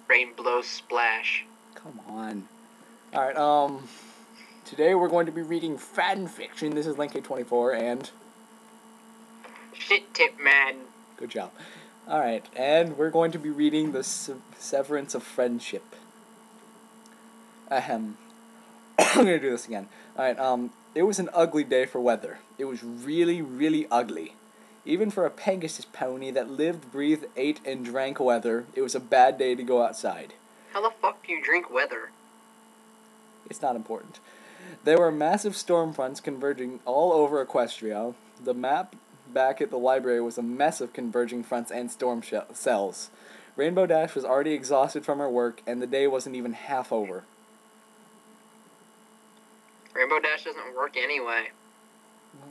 Rain blows splash. Come on. Alright, today we're going to be reading fan fiction. This is Link24, and... Shit tip man. Good job. Alright, and we're going to be reading the Severance of Friendship. Ahem. I'm gonna do this again. Alright, it was an ugly day for weather. It was really, really ugly. Even for a Pegasus pony that lived, breathed, ate, and drank weather, it was a bad day to go outside. How the fuck do you drink weather? It's not important. There were massive storm fronts converging all over Equestria. The map back at the library was a mess of converging fronts and storm cells. Rainbow Dash was already exhausted from her work, and the day wasn't even half over. Rainbow Dash doesn't work anyway.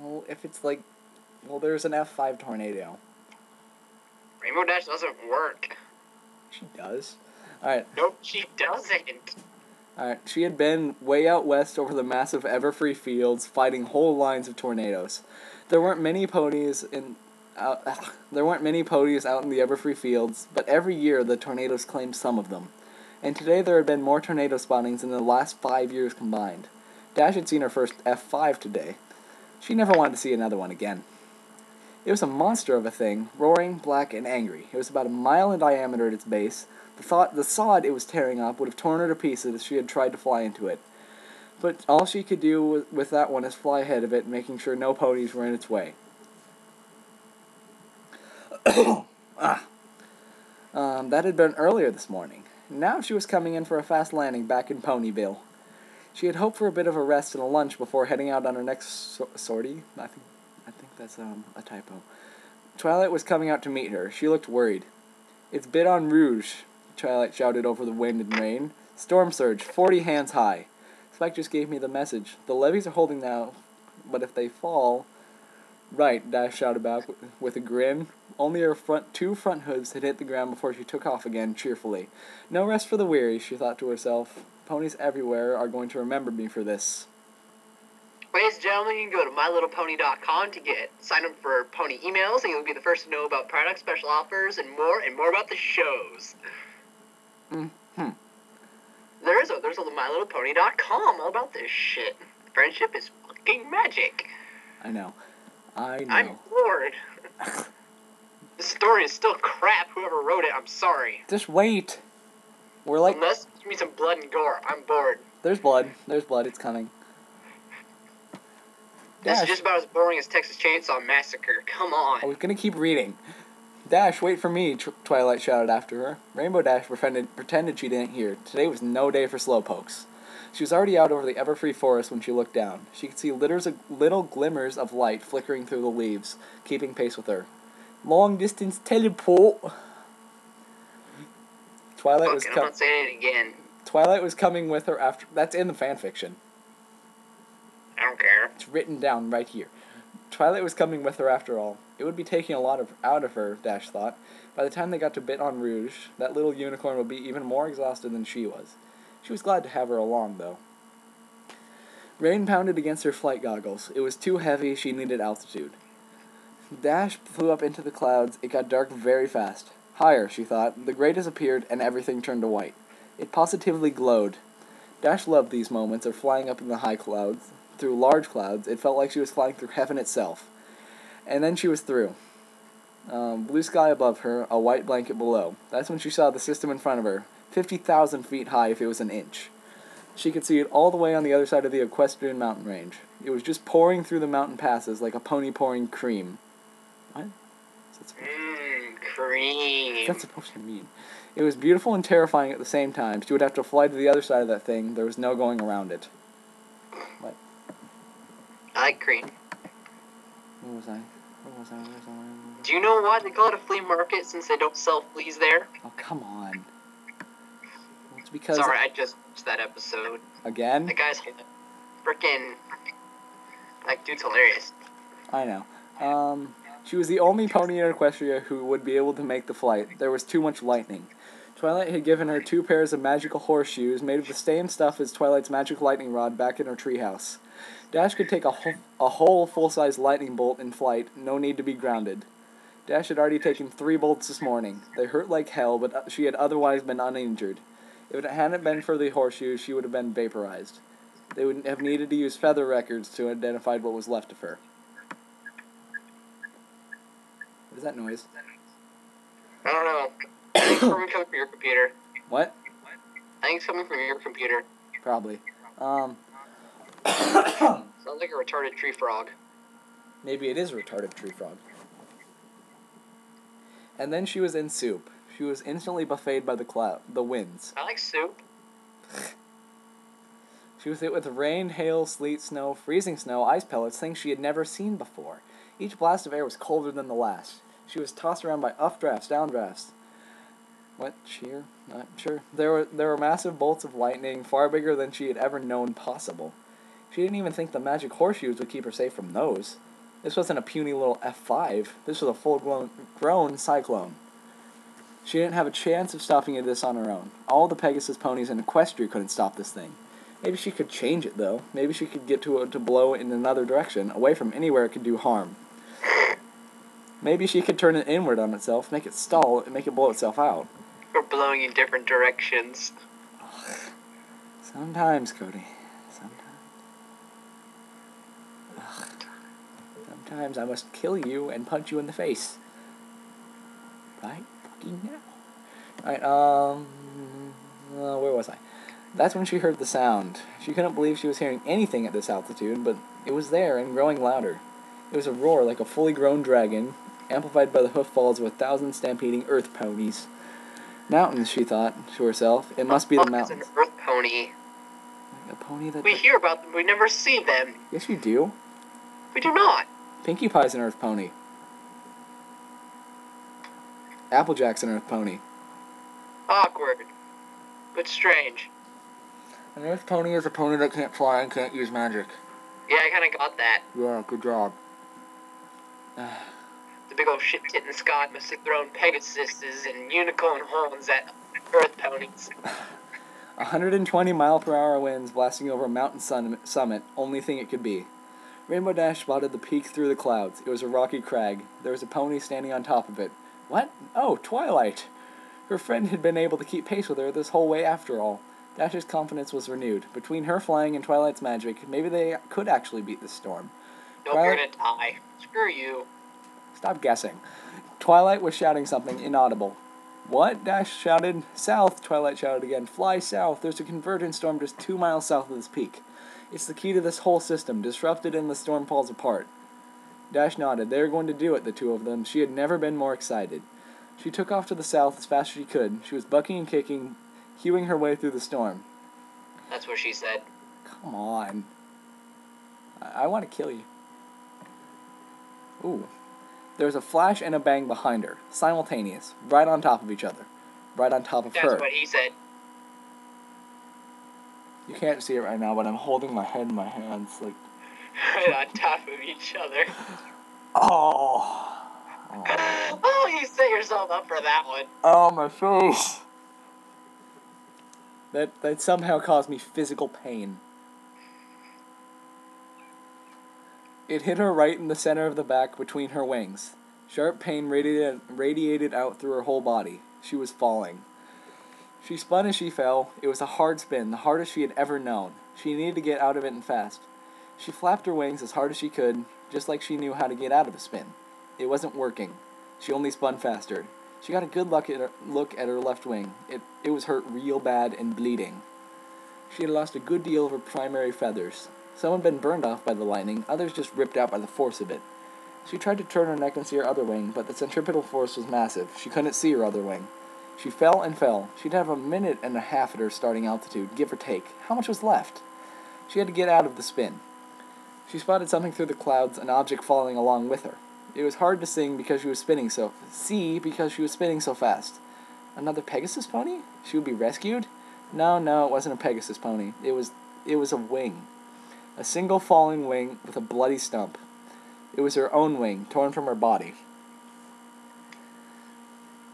Well, if it's like... Well, there's an F5 tornado. Rainbow Dash doesn't work. She does. Alright. Nope, she doesn't. Alright, she had been way out west over the massive Everfree fields, fighting whole lines of tornadoes. There weren't many ponies out in the Everfree fields, but every year the tornadoes claimed some of them. And today there had been more tornado spawnings than the last 5 years combined. Dash had seen her first F5 today. She never wanted to see another one again. It was a monster of a thing, roaring, black, and angry. It was about a mile in diameter at its base. The sod it was tearing up would have torn her to pieces if she had tried to fly into it. But all she could do with that one is fly ahead of it, making sure no ponies were in its way. That had been earlier this morning. Now she was coming in for a fast landing back in Ponyville. She had hoped for a bit of a rest and a lunch before heading out on her next sortie. I think that's a typo. Twilight was coming out to meet her. She looked worried. "It's Bidon Rouge," Twilight shouted over the wind and rain. "Storm surge, 40 hands high." Spike just gave me the message. "The levees are holding now, but if they fall..." "Right," Dash shouted back with a grin. Only her two front hooves had hit the ground before she took off again, cheerfully. "No rest for the weary," she thought to herself. "Ponies everywhere are going to remember me for this." Ladies and gentlemen, you can go to mylittlepony.com to sign up for pony emails, and you'll be the first to know about product special offers and more about the shows. There's a mylittlepony.com all about this shit. Friendship is fucking magic. I know. I'm bored. This story is still crap. Whoever wrote it, I'm sorry. Just wait. We're like... Unless give me some blood and gore. I'm bored. There's blood. There's blood. It's coming. This Dash. is just about as boring as Texas Chainsaw Massacre. Come on. I was gonna keep reading. "Dash, wait for me," Twilight shouted after her. Rainbow Dash pretended she didn't hear. Today was no day for slowpokes. She was already out over the Everfree forest when she looked down. She could see little glimmers of light flickering through the leaves, keeping pace with her. "Long distance teleport." Twilight was I'm not saying it again. Twilight was coming with her after... That's in the fanfiction. I don't care. It's written down right here. Twilight was coming with her after all. It would be taking a lot out of her, Dash thought. By the time they got to Bidon Rouge, that little unicorn would be even more exhausted than she was. She was glad to have her along, though. Rain pounded against her flight goggles. It was too heavy, she needed altitude. Dash flew up into the clouds. It got dark very fast. Higher, she thought. The gray disappeared, and everything turned to white. It positively glowed. Dash loved these moments of flying up in the high clouds. Through large clouds, it felt like she was flying through heaven itself. And then she was through. Blue sky above her, a white blanket below. That's when she saw the system in front of her, 50,000 feet high if it was an inch. She could see it all the way on the other side of the equestrian mountain range. It was just pouring through the mountain passes like a pony pouring cream. What? Cream. What's that supposed to mean? It was beautiful and terrifying at the same time. She would have to fly to the other side of that thing. There was no going around it. What? I like cream. Where was I? Do you know why they call it a flea market since they don't sell fleas there? Oh, come on. Well, it's because... Sorry, I just watched that episode. Again? The guy's frickin'... Like, dude's hilarious. I know. She was the only pony in Equestria who would be able to make the flight. There was too much lightning. Twilight had given her 2 pairs of magical horseshoes made of the same stuff as Twilight's magic lightning rod back in her treehouse. Dash could take a whole full-size lightning bolt in flight, no need to be grounded. Dash had already taken 3 bolts this morning. They hurt like hell, but she had otherwise been uninjured. If it hadn't been for the horseshoes, she would have been vaporized. They would have needed to use feather records to identify what was left of her. What is that noise? I don't know. I think it's probably coming from your computer. What? I think it's coming from your computer. Probably. Sounds like a retarded tree frog. Maybe it is a retarded tree frog. And then she was in soup. She was instantly buffeted by the winds. I like soup. She was hit with rain, hail, sleet, snow, freezing snow, ice pellets, things she had never seen before. Each blast of air was colder than the last. She was tossed around by updrafts, downdrafts. What? Sheer? Not sure. There were massive bolts of lightning, far bigger than she had ever known possible. She didn't even think the magic horseshoes would keep her safe from those. This wasn't a puny little F5. This was a full-grown cyclone. She didn't have a chance of stopping this on her own. All the Pegasus ponies in Equestria couldn't stop this thing. Maybe she could change it, though. Maybe she could get to blow in another direction, away from anywhere it could do harm. Maybe she could turn it inward on itself, make it stall, and make it blow itself out. Or blowing in different directions. Sometimes, Cody. Sometimes I must kill you and punch you in the face. Right fucking now. Alright, where was I? That's when she heard the sound. She couldn't believe she was hearing anything at this altitude, but it was there and growing louder. It was a roar like a fully grown dragon, amplified by the hoof falls of 1,000 stampeding earth ponies. Mountains, she thought to herself. It must be the mountains. It's an earth pony. A pony that... We hear about them, we never see them. Yes, you do. We do not. Pinkie Pie's an earth pony. Applejack's an earth pony. Awkward. But strange. An earth pony is a pony that can't fly and can't use magic. Yeah, I kinda got that. Yeah, good job. The big old shit tit in the sky must have thrown Pegasuses and unicorn horns at earth ponies. 120 mile-per-hour winds blasting over a mountain summit, only thing it could be. Rainbow Dash spotted the peak through the clouds. It was a rocky crag. There was a pony standing on top of it. What? Oh, Twilight! Her friend had been able to keep pace with her this whole way after all. Dash's confidence was renewed. Between her flying and Twilight's magic, maybe they could actually beat this storm. Nope, you're gonna die. Screw you. Stop guessing. Twilight was shouting something inaudible. What? Dash shouted. South, Twilight shouted again. Fly south. There's a convergence storm just 2 miles south of this peak. It's the key to this whole system. Disrupted and the storm falls apart. Dash nodded. They were going to do it, the two of them. She had never been more excited. She took off to the south as fast as she could. She was bucking and kicking, hewing her way through the storm. That's what she said. Come on. I want to kill you. Ooh. There was a flash and a bang behind her. Simultaneous. Right on top of each other. Right on top of her. That's what he said. You can't see it right now, but I'm holding my head in my hands, like... Right on top of each other. Oh. Oh, you set yourself up for that one. Oh, my face. That somehow caused me physical pain. It hit her right in the center of the back between her wings. Sharp pain radiated out through her whole body. She was falling. She spun as she fell. It was a hard spin, the hardest she had ever known. She needed to get out of it and fast. She flapped her wings as hard as she could, just like she knew how to get out of a spin. It wasn't working. She only spun faster. She got a good look at her left wing. It was hurt real bad and bleeding. She had lost a good deal of her primary feathers. Some had been burned off by the lightning, others just ripped out by the force of it. She tried to turn her neck and see her other wing, but the centripetal force was massive. She couldn't see her other wing. She fell and fell. She'd have a minute and a half at her starting altitude, give or take. How much was left? She had to get out of the spin. She spotted something through the clouds, an object falling along with her. It was hard to because she was spinning so fast. Another Pegasus pony? She would be rescued? No, it wasn't a Pegasus pony. It was a wing. A single falling wing with a bloody stump. It was her own wing, torn from her body.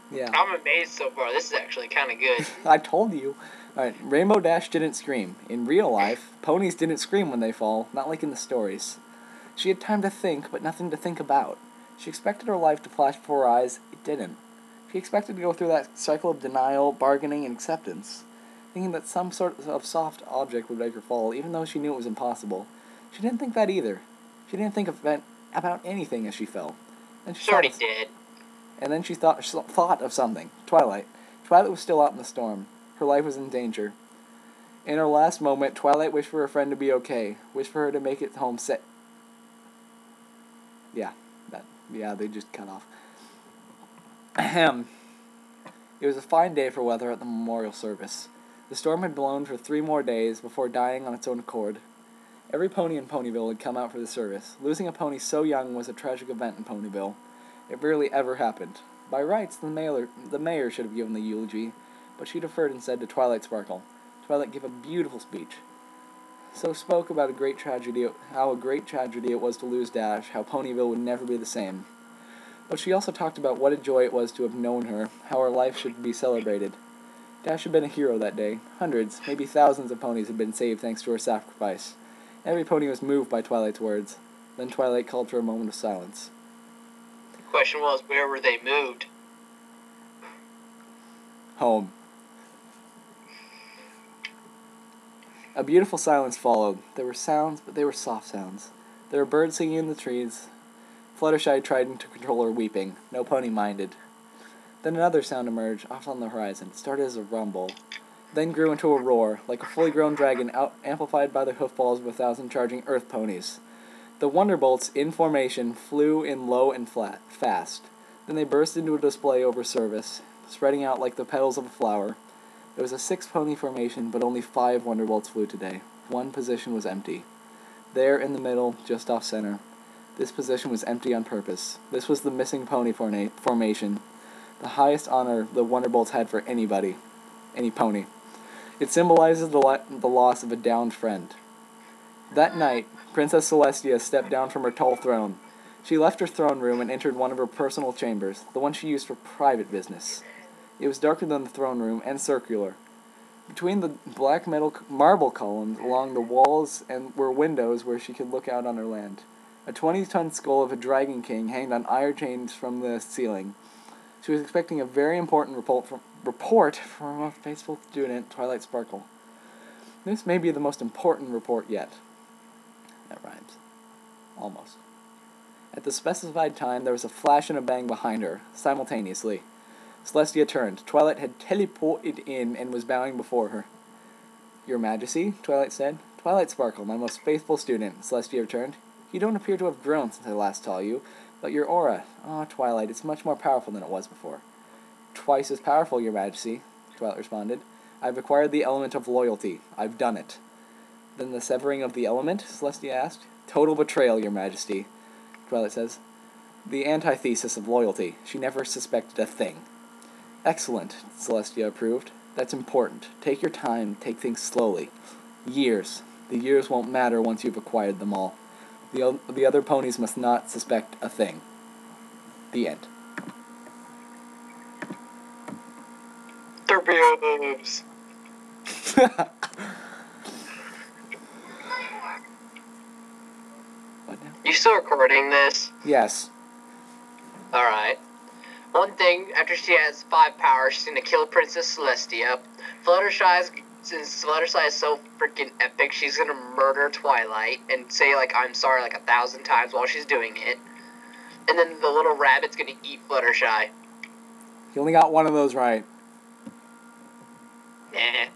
Yeah. I'm amazed so far. This is actually kind of good. I told you. Alright, Rainbow Dash didn't scream. In real life, ponies didn't scream when they fall, not like in the stories. She had time to think, but nothing to think about. She expected her life to flash before her eyes. It didn't. She expected to go through that cycle of denial, bargaining, and acceptance, thinking that some sort of soft object would make her fall, even though she knew it was impossible. She didn't think that either. She didn't think about anything as she fell. Then she Shorty did. And then she thought of something. Twilight. Twilight was still out in the storm. Her life was in danger. In her last moment, Twilight wished for her friend to be okay. Wished for her to make it home safe. Yeah, they just cut off. Ahem. It was a fine day for weather at the memorial service. The storm had blown for 3 more days before dying on its own accord. Every pony in Ponyville had come out for the service. Losing a pony so young was a tragic event in Ponyville. It rarely ever happened. By rights, the mayor should have given the eulogy, but she deferred instead to Twilight Sparkle. Twilight gave a beautiful speech. So spoke about how a great tragedy it was to lose Dash, how Ponyville would never be the same. But she also talked about what a joy it was to have known her, how her life should be celebrated. Dash had been a hero that day. Hundreds, maybe thousands of ponies had been saved thanks to her sacrifice. Every pony was moved by Twilight's words. Then Twilight called for a moment of silence. The question was, where were they moved? Home. A beautiful silence followed. There were sounds, but they were soft sounds. There were birds singing in the trees. Fluttershy tried to control her weeping. No pony minded. Then another sound emerged off on the horizon. It started as a rumble, then grew into a roar, like a fully grown dragon amplified by the hoofballs of 1,000 charging earth ponies. The Wonderbolts, in formation, flew in low and fast. Then they burst into a display over service, spreading out like the petals of a flower. It was a 6-pony formation, but only 5 Wonderbolts flew today. One position was empty. There, in the middle, just off center. This position was empty on purpose. This was the missing pony formation. The highest honor the Wonderbolts had for anybody. Any pony. It symbolizes the loss of a downed friend. That night, Princess Celestia stepped down from her tall throne. She left her throne room and entered one of her personal chambers, the one she used for private business. It was darker than the throne room and circular. Between the black marble columns along the walls were windows where she could look out on her land. A 20-ton skull of a dragon king hanged on iron chains from the ceiling. She was expecting a very important report from a faithful student, Twilight Sparkle. This may be the most important report yet. That rhymes. Almost. At the specified time, there was a flash and a bang behind her, simultaneously. Celestia turned. Twilight had teleported in and was bowing before her. Your Majesty, Twilight said. Twilight Sparkle, my most faithful student, Celestia returned. You don't appear to have grown since I last saw you, but your aura, Twilight, it's much more powerful than it was before. Twice as powerful, Your Majesty, Twilight responded. I've acquired the element of loyalty. I've done it. Then the severing of the element? Celestia asked. Total betrayal, Your Majesty, Twilight says. The antithesis of loyalty. She never suspected a thing. Excellent, Celestia approved. That's important. Take your time, take things slowly. Years. The years won't matter once you've acquired them all. The other ponies must not suspect a thing. The end. Their boobs. What now? You still recording this? Yes. Alright. One thing, after she has 5 powers, she's gonna kill Princess Celestia. Since Fluttershy is so freaking epic, she's gonna murder Twilight and say, like, I'm sorry, like, 1,000 times while she's doing it. And then the little rabbit's gonna eat Fluttershy. You only got one of those right. Eh.